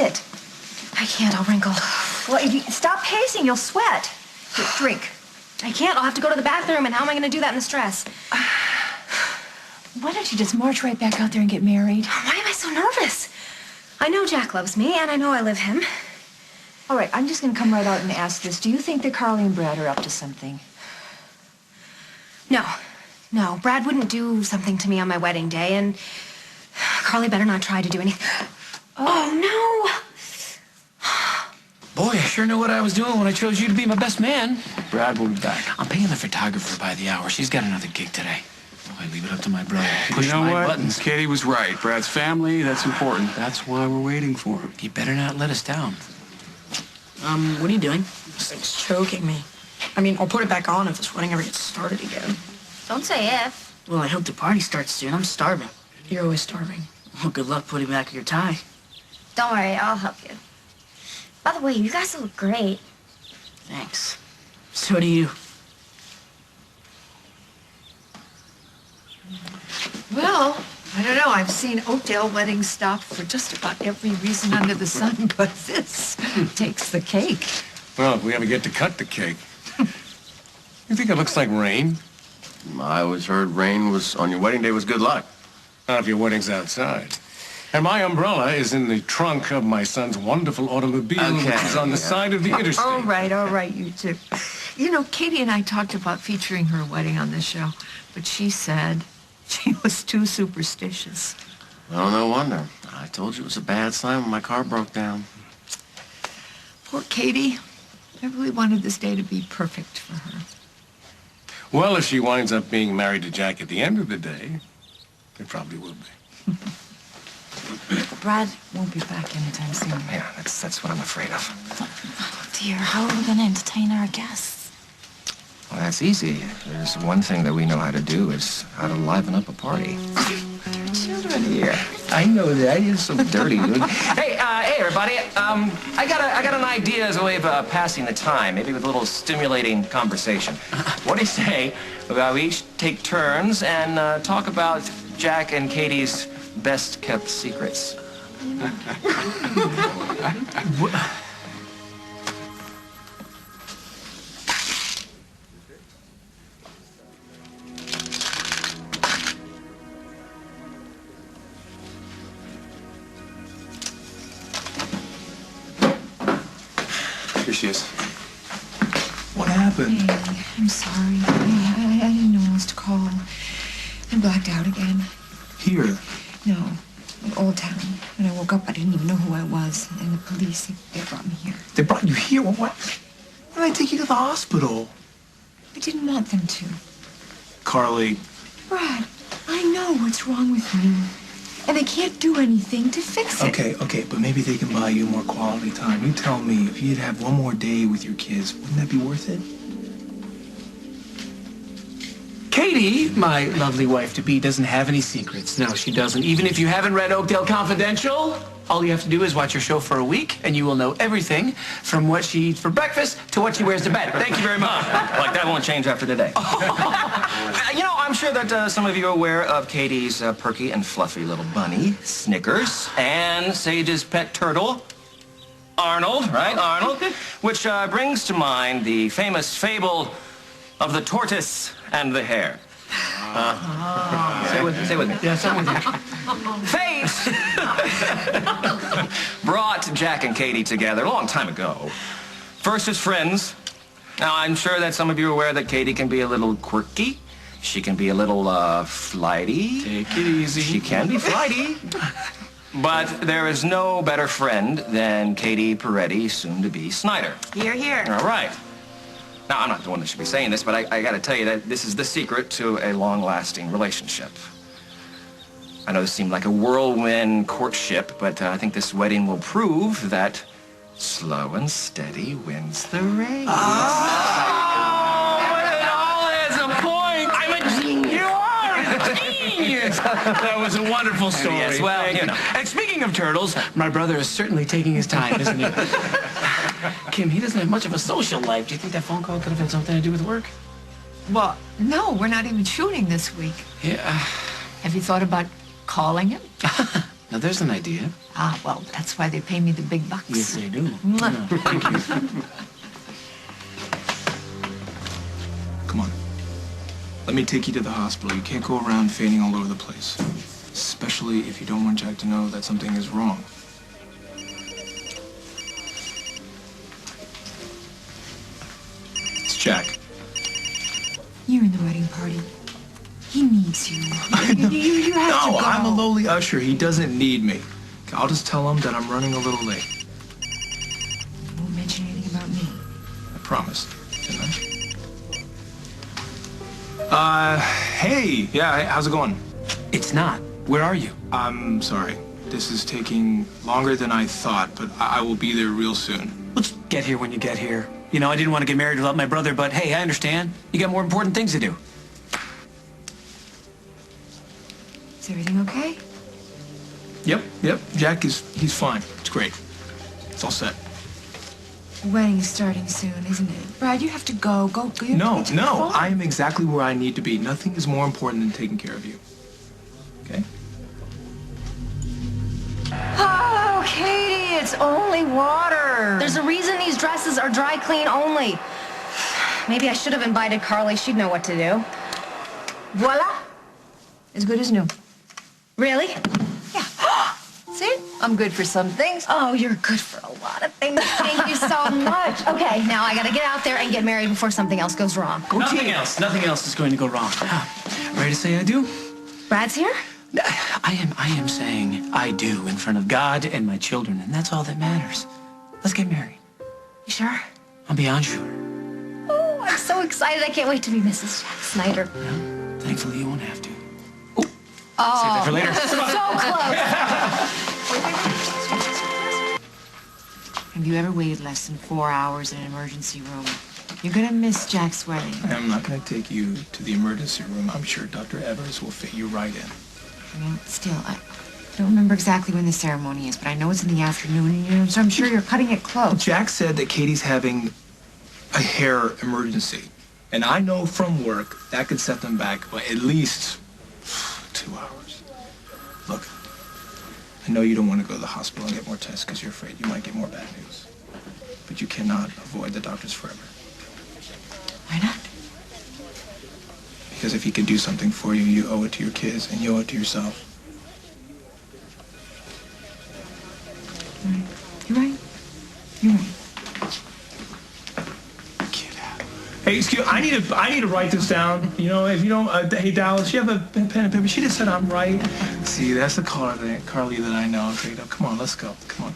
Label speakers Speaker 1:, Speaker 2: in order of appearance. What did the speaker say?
Speaker 1: sit.
Speaker 2: I can't, I'll wrinkle.
Speaker 1: Well, if you stop pacing, you'll sweat. Here, drink.
Speaker 2: I can't, I'll have to go to the bathroom, and how am I gonna do that in the stress?
Speaker 1: Why don't you just march right back out there and get married?
Speaker 2: Why am I so nervous? I know Jack loves me, and I know I love him.
Speaker 1: All right, I'm just gonna come right out and ask this. Do you think that Carly and Brad are up to something?
Speaker 2: No, Brad wouldn't do something to me on my wedding day, and Carly better not try to do anything. Oh, no!
Speaker 3: Boy, I sure know what I was doing when I chose you to be my best man.
Speaker 4: Brad will be back.
Speaker 3: I'm paying the photographer by the hour. She's got another gig today. I leave it up to my brother. Push
Speaker 4: You know
Speaker 3: my
Speaker 4: what?
Speaker 3: buttons.
Speaker 4: Katie was right. Brad's family, that's important. That's why we're waiting for him.
Speaker 3: You better not let us down.
Speaker 5: What are you doing? This thing's choking me. I mean, I'll put it back on if this wedding ever gets started again.
Speaker 2: Don't say if.
Speaker 5: Well, I hope the party starts soon. I'm starving. You're always starving. Well, good luck putting back your tie.
Speaker 2: Don't worry, I'll help you. By the way, you guys look great.
Speaker 5: Thanks. So do you.
Speaker 1: Well, I don't know. I've seen Oakdale weddings stop for just about every reason under the sun, but this takes the cake.
Speaker 6: Well, if we ever get to cut the cake. You think it looks like rain?
Speaker 7: I always heard rain was on your wedding day was good luck.
Speaker 6: Not if your wedding's outside. And my umbrella is in the trunk of my son's wonderful automobile, which is on the side of the interstate.
Speaker 1: All right, you two. You know, Katie and I talked about featuring her wedding on this show, but she said she was too superstitious.
Speaker 7: Well, no wonder. I told you it was a bad sign when my car broke down.
Speaker 1: Poor Katie. I really wanted this day to be perfect for her.
Speaker 6: Well, if she winds up being married to Jack at the end of the day, it probably will be.
Speaker 1: Brad won't be back anytime soon.
Speaker 3: Yeah, that's what I'm afraid of.
Speaker 2: Oh, dear, how are we gonna entertain our guests?
Speaker 3: Well, that's easy. There's one thing that we know how to do is how to liven up a party. Children here. I know that. You're so dirty, dude. Hey, everybody. I got an idea as a way of passing the time, maybe with a little stimulating conversation. What do you say about we each take turns and talk about Jack and Katie's best-kept secrets?
Speaker 4: Here she is.
Speaker 3: What happened?
Speaker 1: Hey, I'm sorry. I didn't know who else to call. I blacked out again.
Speaker 3: Here.
Speaker 1: No, in Old Town. When I woke up, I didn't even know who I was. And the police, they brought me here.
Speaker 3: They brought you here? What? Why did they take you to the hospital?
Speaker 1: I didn't want them to.
Speaker 3: Carly.
Speaker 1: Brad, I know what's wrong with me. And they can't do anything to fix it.
Speaker 8: Okay, but maybe they can buy you more quality time. You tell me, if you'd have one more day with your kids, wouldn't that be worth it?
Speaker 3: Katie, my lovely wife-to-be, doesn't have any secrets. No, she doesn't. Even if you haven't read Oakdale Confidential, all you have to do is watch her show for a week, and you will know everything from what she eats for breakfast to what she wears to bed. Thank you very much.
Speaker 7: Like, that won't change after today.
Speaker 3: You know, I'm sure that some of you are aware of Katie's perky and fluffy little bunny, Snickers, and Sage's pet turtle, Arnold, right? Arnold, which brings to mind the famous fable of the tortoise and the hare. Say with me.
Speaker 8: Yes, I'm with you.
Speaker 3: Fate brought Jack and Katie together a long time ago. First as friends. Now, I'm sure that some of you are aware that Katie can be a little quirky. She can be a little, flighty.
Speaker 4: Take it easy.
Speaker 3: She can be flighty. But there is no better friend than Katie Peretti, soon to be Snyder.
Speaker 1: Here, here.
Speaker 3: All right. Now, I'm not the one that should be saying this, but I got to tell you that this is the secret to a long-lasting relationship. I know this seemed like a whirlwind courtship, but I think this wedding will prove that slow and steady wins the race.
Speaker 4: It all has a point. I'm a genius. You are a genius. That was a wonderful story.
Speaker 3: Yes, well, you know.
Speaker 4: And speaking of turtles, my brother is certainly taking his time, isn't he? Kim, he doesn't have much of a social life. Do you think that phone call could have had something to do with work?
Speaker 1: Well, no, we're not even shooting this week.
Speaker 4: Yeah.
Speaker 1: Have you thought about calling him?
Speaker 4: Now, there's an idea.
Speaker 1: Ah, well, that's why they pay me the big bucks.
Speaker 4: Yes, they do.
Speaker 1: Mwah.
Speaker 4: Yeah, thank you.
Speaker 8: Come on. Let me take you to the hospital. You can't go around fainting all over the place. Especially if you don't want Jack to know that something is wrong. It's Jack.
Speaker 2: You're in the wedding party. He needs you.
Speaker 1: You have to
Speaker 8: No,
Speaker 1: go.
Speaker 8: I'm a lowly usher. He doesn't need me. I'll just tell him that I'm running a little late.
Speaker 2: Won't mention anything about me.
Speaker 8: I promised, didn't I? Hey. Yeah, how's it going?
Speaker 4: It's not. Where are you?
Speaker 8: I'm sorry. This is taking longer than I thought, but I will be there real soon.
Speaker 4: Let's get here when you get here. You know, I didn't want to get married without my brother, but hey, I understand. You got more important things to do.
Speaker 2: Is everything okay?
Speaker 8: Yep. Jack he's fine. It's great. It's all set.
Speaker 2: The wedding is starting soon, isn't it? Brad, you have to go. Go. You have to get to the phone.
Speaker 8: I am exactly where I need to be. Nothing is more important than taking care of you. Okay?
Speaker 1: Oh, Katie, it's only water.
Speaker 2: There's a reason these dresses are dry clean only. Maybe I should have invited Carly. She'd know what to do.
Speaker 1: Voila. As good as new.
Speaker 2: Really?
Speaker 1: Yeah. See? I'm good for some things.
Speaker 2: Oh, you're good for a lot of things. Thank you so much. Okay, now I gotta get out there and get married before something else goes wrong.
Speaker 4: Nothing else is going to go wrong. Ready to say I do?
Speaker 2: Brad's here?
Speaker 4: I am saying I do in front of God and my children, and that's all that matters. Let's get married.
Speaker 2: You sure?
Speaker 4: I'm beyond sure.
Speaker 2: Oh, I'm so excited. I can't wait to be Mrs. Jack Snyder.
Speaker 4: Well, thankfully, you won't have to.
Speaker 2: Oh,
Speaker 4: Save that for later.
Speaker 2: so close.
Speaker 1: Have you ever waited less than 4 hours in an emergency room? You're gonna miss Jack's wedding.
Speaker 8: I'm not going to take you to the emergency room. I'm sure Dr. Evers will fit you right in.
Speaker 1: Well, still, I don't remember exactly when the ceremony is, but I know it's in the afternoon, and so I'm sure you're cutting it close.
Speaker 8: Jack said that Katie's having a hair emergency. And I know from work that could set them back by at least 2 hours. Look, I know you don't want to go to the hospital and get more tests because you're afraid you might get more bad news. But you cannot avoid the doctors forever.
Speaker 1: Why not?
Speaker 8: Because if he can do something for you, you owe it to your kids and you owe it to yourself.
Speaker 1: You're right. You're right.
Speaker 8: Hey, excuse, I need to write this down. You know, if you don't, hey Dallas, you have a pen and paper? She just said I'm right. See, that's the Carly that I know. Okay, come on, let's go. Come on.